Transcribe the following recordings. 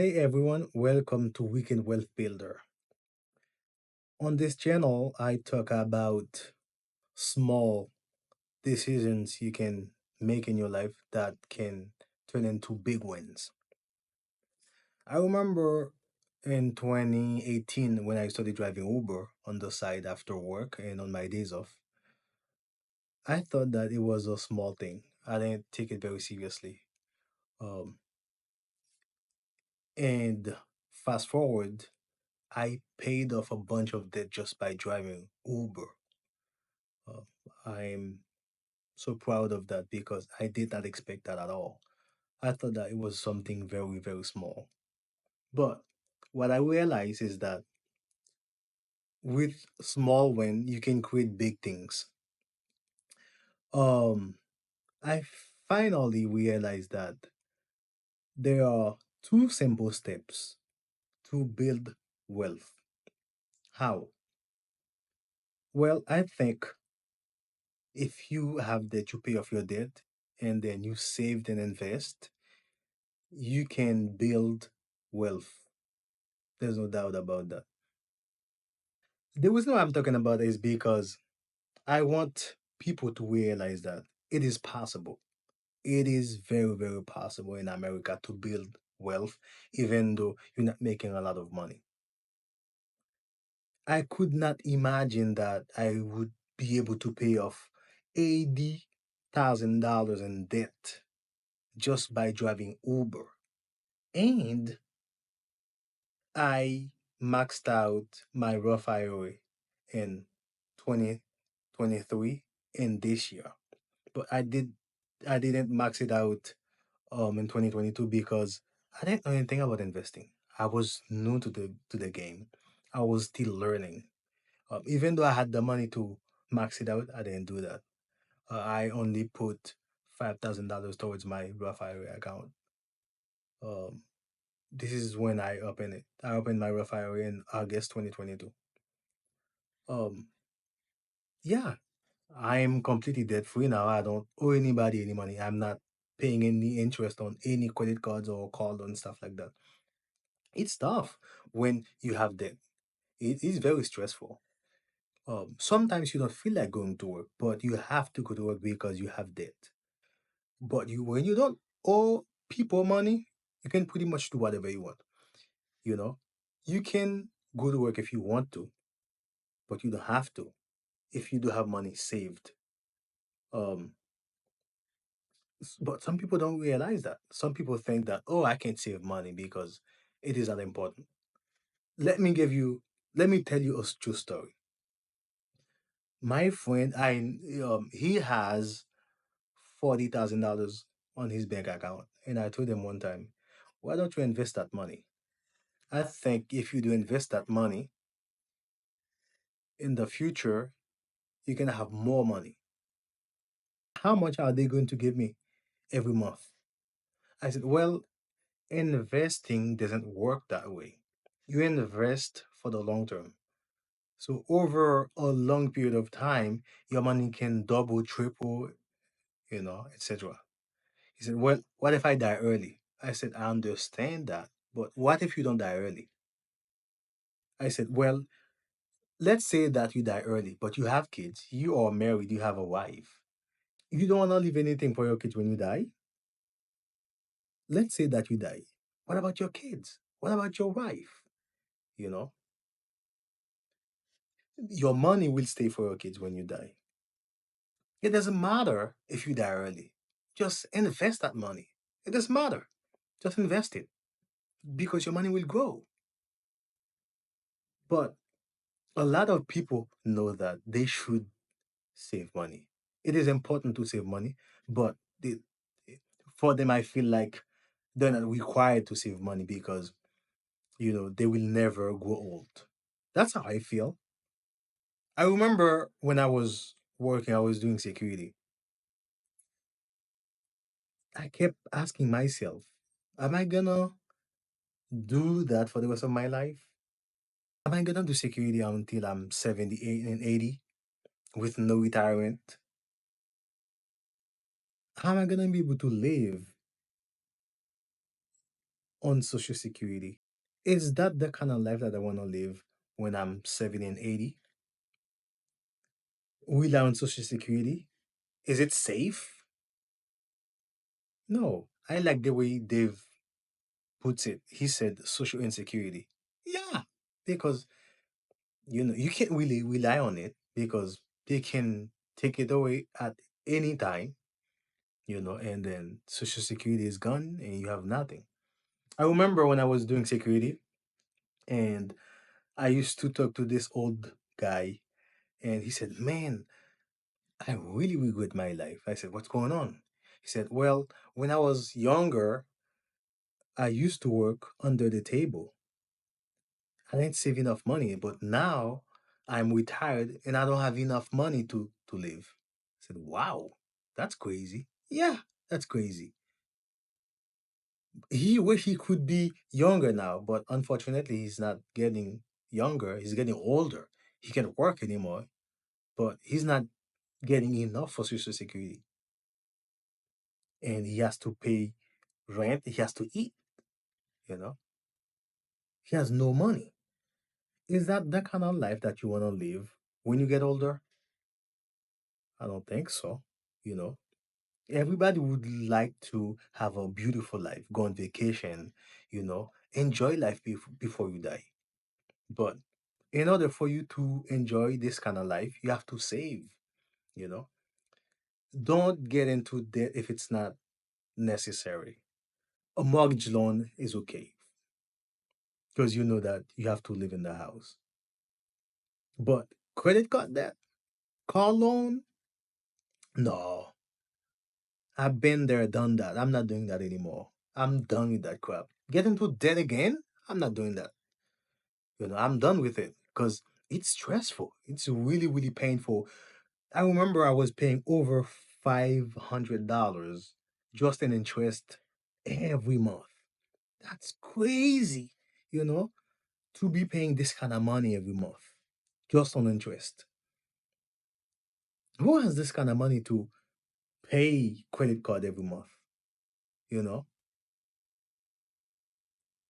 Hey everyone, welcome to Weekend Wealth Builder. On this channel, I talk about small decisions you can make in your life that can turn into big wins. I remember in 2018 when I started driving Uber on the side after work and on my days off, I thought that it was a small thing. I didn't take it very seriously. Um, and fast forward, I paid off a bunch of debt just by driving Uber. Uh, I'm so proud of that because I did not expect that at all. I thought that it was something very, very small. But what I realized is that with small win, you can create big things. Um, I finally realized that there are two simple steps to build wealth. How? Well, I think if you have debt, you pay off your debt and then you saved and invest, you can build wealth. There's no doubt about that. The reason why I'm talking about it is because I want people to realize that it is possible. It is very, very possible in America to build wealth, even though you're not making a lot of money. I could not imagine that I would be able to pay off $80,000 in debt just by driving Uber. And I maxed out my Roth IRA in 2023 and this year. But I didn't max it out in 2022 because I didn't know anything about investing. I was new to the game. I was still learning. Even though I had the money to max it out, I didn't do that. I only put $5,000 towards my Roth IRA account. Um, this is when I opened it. I opened my Roth IRA in August 2022. Um, yeah, I'm completely debt free now. I don't owe anybody any money. I'm not paying any interest on any credit cards or card and stuff like that. It's tough when you have debt. It is very stressful. Sometimes you don't feel like going to work, but you have to go to work because you have debt. But when you don't owe people money, you can pretty much do whatever you want. You know, you can go to work if you want to, but you don't have to if you do have money saved. Um, but some people don't realize that. Some people think that, oh, I can't save money because it is not important. Let me give you, let me tell you a true story. My friend, he has $40,000 on his bank account, and I told him one time, why don't you invest that money? I think if you do invest that money in the future, you're gonna have more money. How much are they going to give me every month? I said, well, investing doesn't work that way. You invest for the long term. So over a long period of time, your money can double, triple, etc. He said, well, what if I die early? I said, I understand that, but what if you don't die early? I said, well, let's say that you die early, but you have kids, you are married, you have a wife. You don't want to leave anything for your kids when you die. Let's say that you die. What about your kids? What about your wife? You know, your money will stay for your kids when you die. It doesn't matter if you die early. Just invest that money. It doesn't matter. Just invest it because your money will grow. But a lot of people know that they should save money. It is important to save money, but for them, I feel like they're not required to save money because, they will never grow old. That's how I feel. I remember when I was working, I was doing security. I kept asking myself, am I gonna do that for the rest of my life? Am I gonna do security until I'm 78 and 80 with no retirement? How am I gonna be able to live on Social Security. Is that the kind of life that I want to live when I'm 70 and 80? Rely on Social Security? Is it safe? No. I like the way Dave puts it. He said social insecurity. Yeah, because you can't really rely on it because they can take it away at any time, and then Social Security is gone and you have nothing. I remember when I was doing security and I used to talk to this old guy and he said, "Man, I really regret my life." I said, "What's going on?" He said, "Well, when I was younger, I used to work under the table. I didn't save enough money, but now I'm retired and I don't have enough money to live." I said, "Wow, that's crazy." Yeah, that's crazy. He wish he could be younger now, but unfortunately he's not getting younger. He's getting older. He can't work anymore, but he's not getting enough for Social Security. And he has to pay rent, he has to eat, you know. He has no money. Is that the kind of life that you want to live when you get older? I don't think so. You know, everybody would like to have a beautiful life, go on vacation, enjoy life before you die. But in order for you to enjoy this kind of life, you have to save, you know. Don't get into debt if it's not necessary. A mortgage loan is okay because you know that you have to live in the house. But credit card debt, car loan, no. I've been there, done that. I'm not doing that anymore. I'm done with that crap. Get into debt again? I'm not doing that. I'm done with it because it's stressful. It's really, really painful. I remember I was paying over $500 just in interest every month. That's crazy, you know, to be paying this kind of money every month just on interest. Who has this kind of money to pay credit card every month? You know,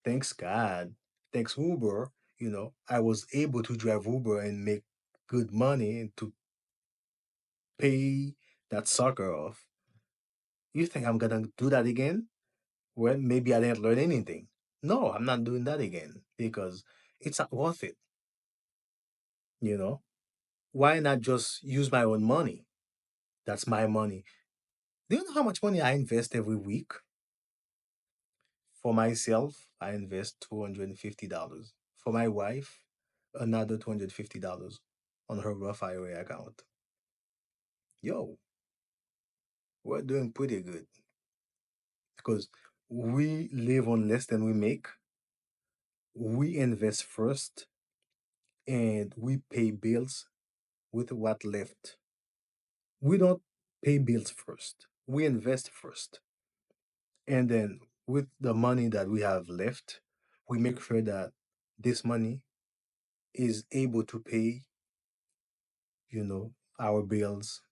thanks God, thanks Uber, I was able to drive Uber and make good money and to pay that sucker off. You think I'm gonna do that again? Well, maybe I didn't learn anything. No, I'm not doing that again because it's not worth it, you know? Why not just use my own money? That's my money. Do you know how much money I invest every week? For myself, I invest $250. For my wife, another $250 on her Roth IRA account. Yo, we're doing pretty good because we live on less than we make. We invest first and we pay bills with what left. We don't pay bills first. We invest first. And then with the money that we have left, we make sure that this money is able to pay, our bills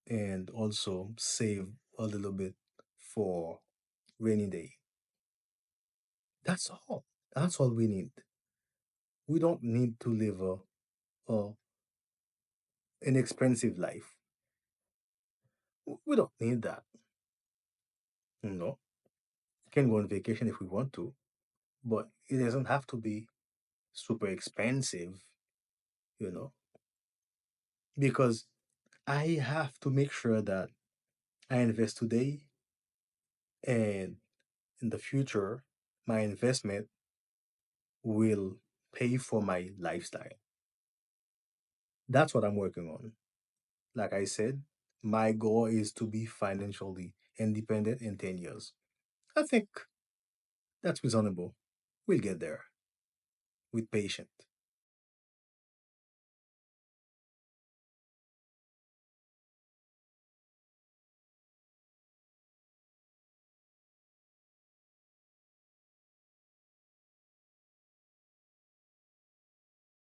and also save a little bit for rainy day. That's all. That's all we need. We don't need to live a an expensive life. We don't need that. We can go on vacation if we want to, but it doesn't have to be super expensive, you know, because I have to make sure that I invest today and in the future, my investment will pay for my lifestyle. That's what I'm working on. Like I said, my goal is to be financially independent in 10 years. I think that's reasonable. We'll get there with patience.